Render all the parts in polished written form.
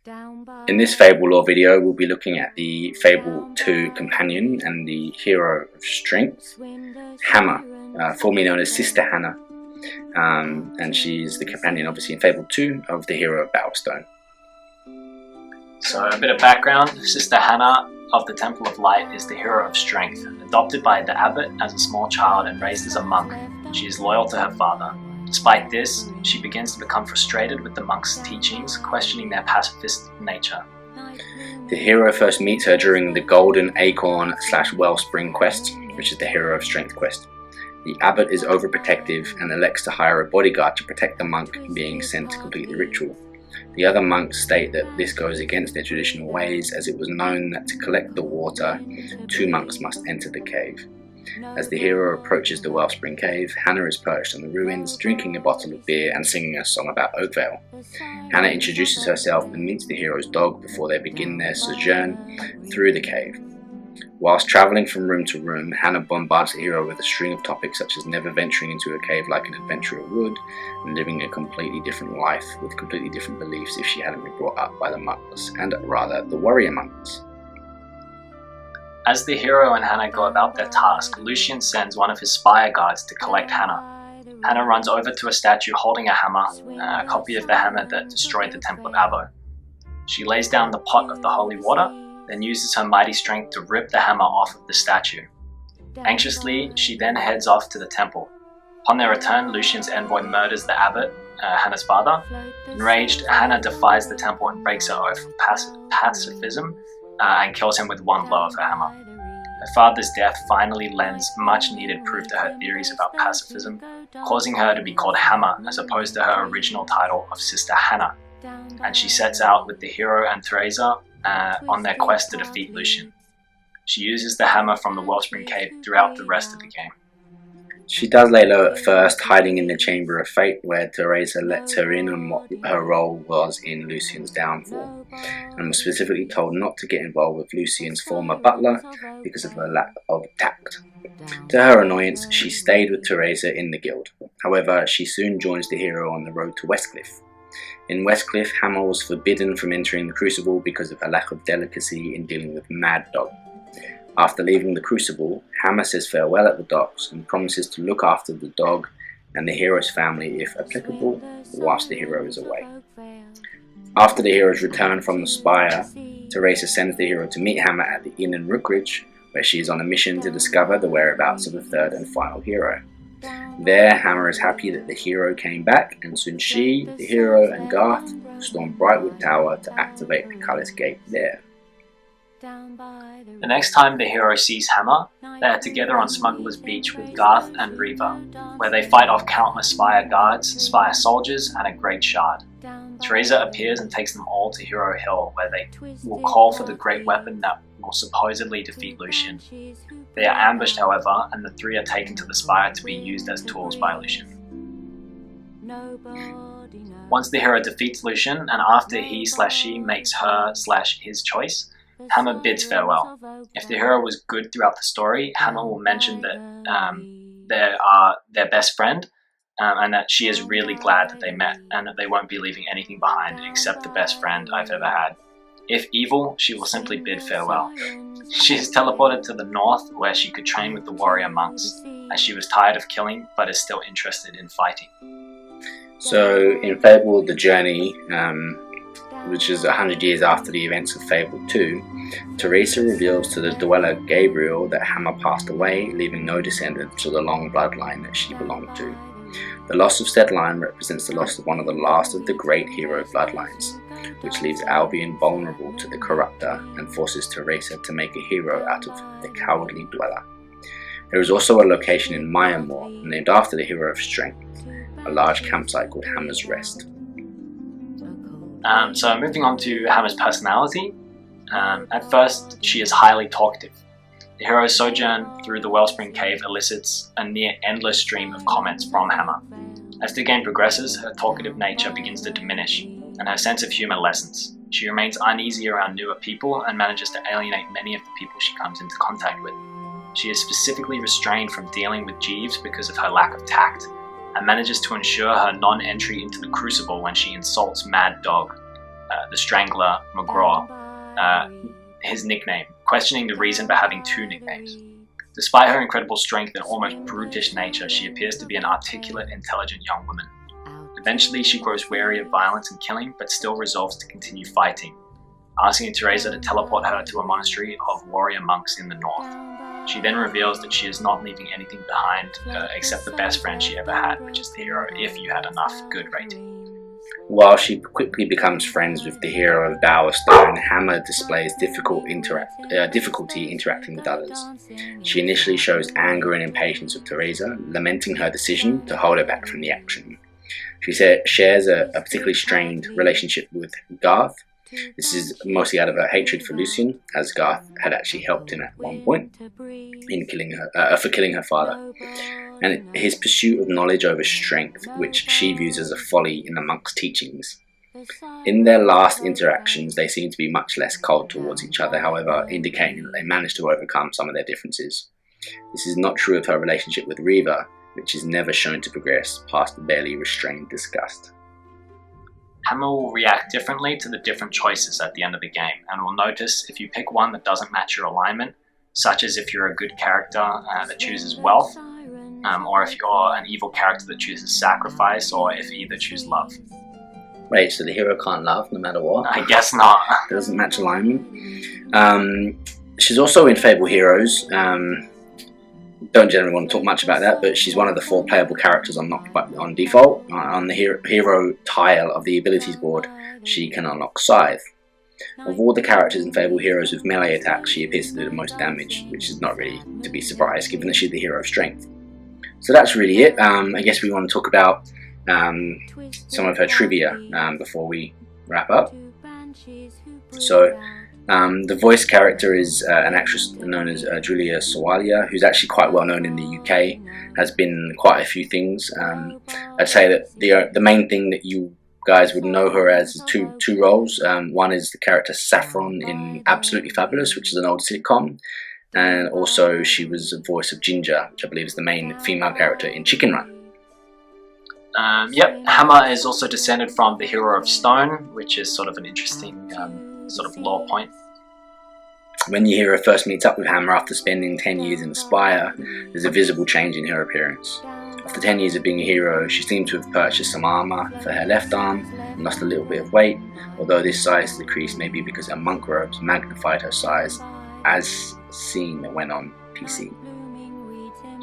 In this Fable lore video, we'll be looking at the Fable 2 companion and the hero of strength, Hammer, formerly known as Sister Hannah, and she's the companion, obviously, in Fable 2 of the hero of Battlestone. So a bit of background: Sister Hannah of the Temple of Light is the hero of strength. Adopted by the abbot as a small child and raised as a monk, she is loyal to her father. Despite this, she begins to become frustrated with the monks' teachings, questioning their pacifist nature. The hero first meets her during the Golden Acorn / Wellspring Quest, which is the hero of strength quest. The abbot is overprotective and elects to hire a bodyguard to protect the monk being sent to complete the ritual. The other monks state that this goes against their traditional ways, as it was known that to collect the water, 2 monks must enter the cave. As the hero approaches the Wellspring Cave, Hannah is perched on the ruins, drinking a bottle of beer and singing a song about Oakvale. Hannah introduces herself and meets the hero's dog before they begin their sojourn through the cave. Whilst travelling from room to room, Hannah bombards the hero with a string of topics such as never venturing into a cave like an adventurer would, and living a completely different life with completely different beliefs if she hadn't been brought up by the monks, and rather the warrior monks. As the hero and Hannah go about their task, Lucian sends one of his spire guards to collect Hannah. Hannah runs over to a statue holding a hammer, a copy of the hammer that destroyed the Temple of Abo. She lays down the pot of the holy water, then uses her mighty strength to rip the hammer off of the statue. Anxiously, she then heads off to the temple. Upon their return, Lucian's envoy murders the abbot, Hannah's father. Enraged, Hannah defies the temple and breaks her oath of pacifism and kills him with one blow of her hammer. Her father's death finally lends much needed proof to her theories about pacifism, causing her to be called Hammer as opposed to her original title of Sister Hannah. And she sets out with the hero and Theresa on their quest to defeat Lucian. She uses the hammer from the Wellspring Cave throughout the rest of the game. She does lay low at first, hiding in the Chamber of Fate, where Theresa lets her in on what her role was in Lucian's downfall, and was specifically told not to get involved with Lucian's former butler because of her lack of tact. To her annoyance, she stayed with Theresa in the guild. However, she soon joins the hero on the road to Westcliff. In Westcliff, Hammer was forbidden from entering the Crucible because of her lack of delicacy in dealing with Mad Dog. After leaving the Crucible, Hammer says farewell at the docks and promises to look after the dog and the hero's family if applicable, whilst the hero is away. After the hero's return from the Spire, Theresa sends the hero to meet Hammer at the inn in Rookridge, where she is on a mission to discover the whereabouts of the third and final hero. There, Hammer is happy that the hero came back, and soon she, the hero, and Garth storm Brightwood Tower to activate the Cullis Gate there. The next time the hero sees Hammer, they are together on Smuggler's Beach with Garth and Reva, where they fight off countless Spire guards, Spire soldiers, and a great shard. Theresa appears and takes them all to Hero Hill, where they will call for the great weapon that will supposedly defeat Lucian. They are ambushed, however, and the 3 are taken to the Spire to be used as tools by Lucian. Once the hero defeats Lucian, and after he/she makes her/his choice, Hammer bids farewell. If the hero was good throughout the story, Hammer will mention that they are their best friend, and that she is really glad that they met, and that they won't be leaving anything behind except the best friend I've ever had. If evil, she will simply bid farewell. She is teleported to the north, where she could train with the warrior monks, as she was tired of killing, but is still interested in fighting. So, in Fable The Journey, which is 100 years after the events of Fable 2, Theresa reveals to the dweller Gabriel that Hammer passed away, leaving no descendants to the long bloodline that she belonged to. The loss of said line represents the loss of one of the last of the great hero bloodlines, which leaves Albion vulnerable to the Corruptor and forces Theresa to make a hero out of the cowardly dweller. There is also a location in Myrmor named after the hero of strength, a large campsite called Hammer's Rest. So moving on to Hammer's personality. At first, she is highly talkative. The hero's sojourn through the Wellspring Cave elicits a near endless stream of comments from Hammer. As the game progresses, her talkative nature begins to diminish, and her sense of humour lessens. She remains uneasy around newer people and manages to alienate many of the people she comes into contact with. She is specifically restrained from dealing with Jeeves because of her lack of tact, and manages to ensure her non-entry into the Crucible when she insults Mad Dog, the Strangler McGraw, his nickname, questioning the reason for having two nicknames. Despite her incredible strength and almost brutish nature, she appears to be an articulate, intelligent young woman. Eventually, she grows wary of violence and killing, but still resolves to continue fighting, asking Teresa to teleport her to a monastery of warrior monks in the north. She then reveals that she is not leaving anything behind except the best friend she ever had, which is the hero, if you had enough good rating. While she quickly becomes friends with the hero of Bowerstone, Hammer displays difficulty interacting with others. She initially shows anger and impatience with Teresa, lamenting her decision to hold her back from the action. She shares a particularly strained relationship with Garth. This is mostly out of her hatred for Lucian, as Garth had actually helped him at one point in for killing her father, and his pursuit of knowledge over strength, which she views as a folly in the monk's teachings. In their last interactions, they seem to be much less cold towards each other, however, indicating that they managed to overcome some of their differences. This is not true of her relationship with Reva, which is never shown to progress past the barely restrained disgust. Hammer will react differently to the different choices at the end of the game, and will notice if you pick one that doesn't match your alignment, such as if you're a good character that chooses wealth, or if you're an evil character that chooses sacrifice, or if either choose love. Wait, so the hero can't love no matter what? I guess not. It doesn't match alignment. She's also in Fable Heroes. Don't generally want to talk much about that, but she's one of the 4 playable characters on default. On the hero tile of the abilities board, she can unlock Scythe. Of all the characters in Fable Heroes with melee attacks, she appears to do the most damage, which is not really to be surprised, given that she's the hero of strength. So that's really it. I guess we want to talk about some of her trivia before we wrap up. So, the voice character is an actress known as Julia Sawalia, who's actually quite well known in the UK, has been quite a few things. I'd say that the main thing that you guys would know her as is two roles. One is the character Saffron in Absolutely Fabulous, which is an old sitcom, and also she was the voice of Ginger, which I believe is the main female character in Chicken Run. Yep, Hammer is also descended from the hero of Stone, which is sort of an interesting sort of lore point. When your hero first meets up with Hammer after spending 10 years in Spire, there's a visible change in her appearance. After 10 years of being a hero, she seemed to have purchased some armour for her left arm and lost a little bit of weight, although this size decrease may be because her monk robes magnified her size, as seen when on PC.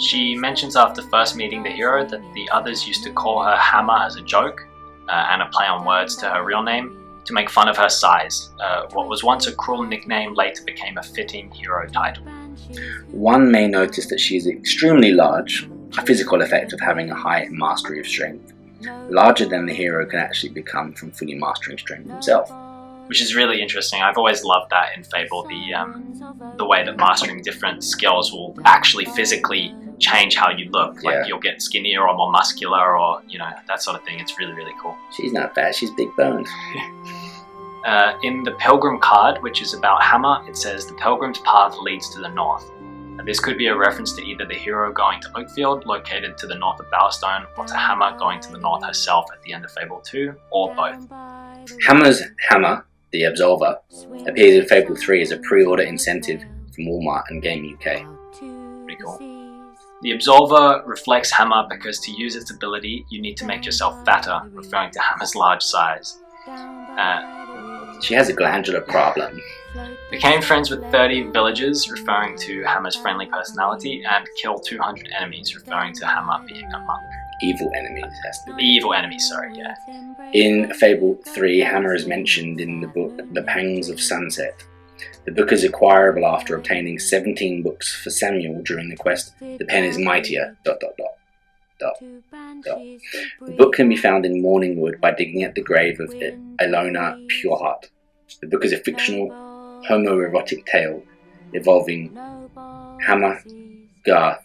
She mentions after first meeting the hero that the others used to call her Hammer as a joke, and a play on words to her real name, to make fun of her size. What was once a cruel nickname later became a fitting hero title. One may notice that she is extremely large, a physical effect of having a high mastery of strength. Larger than the hero can actually become from fully mastering strength himself. Which is really interesting. I've always loved that in Fable, the way that mastering different skills will actually physically change how you look. Like you'll get skinnier or more muscular, or that sort of thing. It's really, really cool. She's not bad, she's big boned. In the Pilgrim card, which is about Hammer, it says the Pilgrim's path leads to the north. And this could be a reference to either the hero going to Oakfield, located to the north of Bowerstone, or to Hammer going to the north herself at the end of Fable 2, or both. Hammer's Hammer, the Absolver, appears in Fable 3 as a pre-order incentive from Walmart and Game UK. Pretty cool. The Absolver reflects Hammer because to use its ability, you need to make yourself fatter, referring to Hammer's large size. She has a glandular problem. Became friends with 30 villagers, referring to Hammer's friendly personality, and killed 200 enemies, referring to Hammer being a monk. Evil enemies, has to be. Evil enemies, sorry, yeah. In Fable 3, Hammer is mentioned in the book The Pangs of Sunset. The book is acquirable after obtaining 17 books for Samuel during the quest The Pen is Mightier... ... The book can be found in Morningwood by digging at the grave of Ilona Pureheart. The book is a fictional, homoerotic tale involving Hammer, Garth,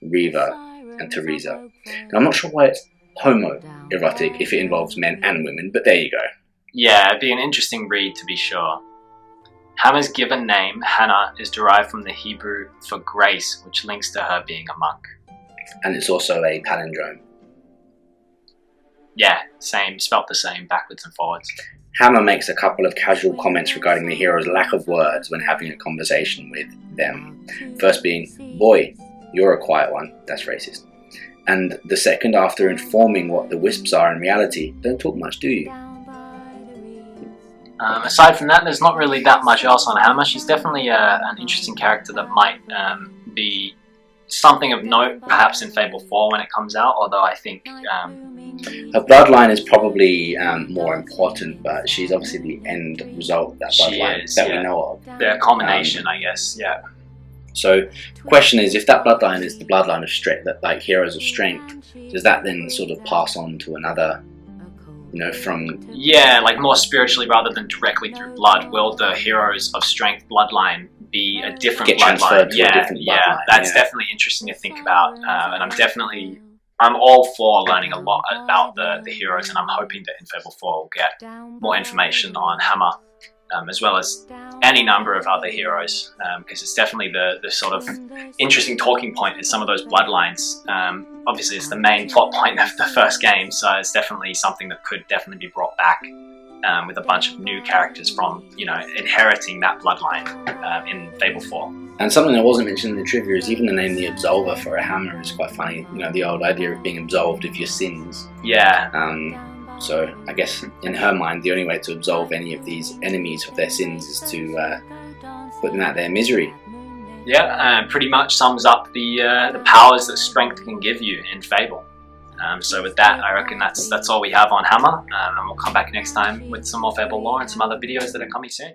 Reva, and Teresa. Now, I'm not sure why it's homoerotic if it involves men and women, but there you go. Yeah, it'd be an interesting read to be sure. Hammer's given name, Hannah, is derived from the Hebrew for grace, which links to her being a monk. And it's also a palindrome. Yeah, same, spelt the same, backwards and forwards. Hammer makes a couple of casual comments regarding the hero's lack of words when having a conversation with them. First being, "Boy, you're a quiet one," that's racist. And the second after informing what the wisps are in reality, "Don't talk much, do you?" Aside from that, there's not really that much else on Hammer. She's definitely an interesting character that might be something of note, perhaps in Fable 4 when it comes out, although I think... her bloodline is probably more important, but she's obviously the end result of that bloodline we know of. The culmination, I guess, yeah. So the question is, if that bloodline is the bloodline of strength, that like heroes of strength, does that then sort of pass on to another, you know, from... Yeah, like more spiritually rather than directly through blood. Will the heroes of strength bloodline be a different bloodline? That's definitely interesting to think about, and I'm all for learning a lot about the heroes, and I'm hoping that in Fable 4 we'll get more information on Hammer, as well as any number of other heroes, because it's definitely the sort of interesting talking point is some of those bloodlines. Obviously it's the main plot point of the first game, so it's definitely something that could definitely be brought back with a bunch of new characters from, you know, inheriting that bloodline in Fable 4. And something that wasn't mentioned in the trivia is even the name the Absolver for a hammer is quite funny. You know, the old idea of being absolved of your sins. Yeah. So I guess in her mind, the only way to absolve any of these enemies of their sins is to put them out their misery. Yeah, pretty much sums up the powers that strength can give you in Fable. So with that, I reckon that's all we have on Hammer, and we'll come back next time with some more Fable lore and some other videos that are coming soon.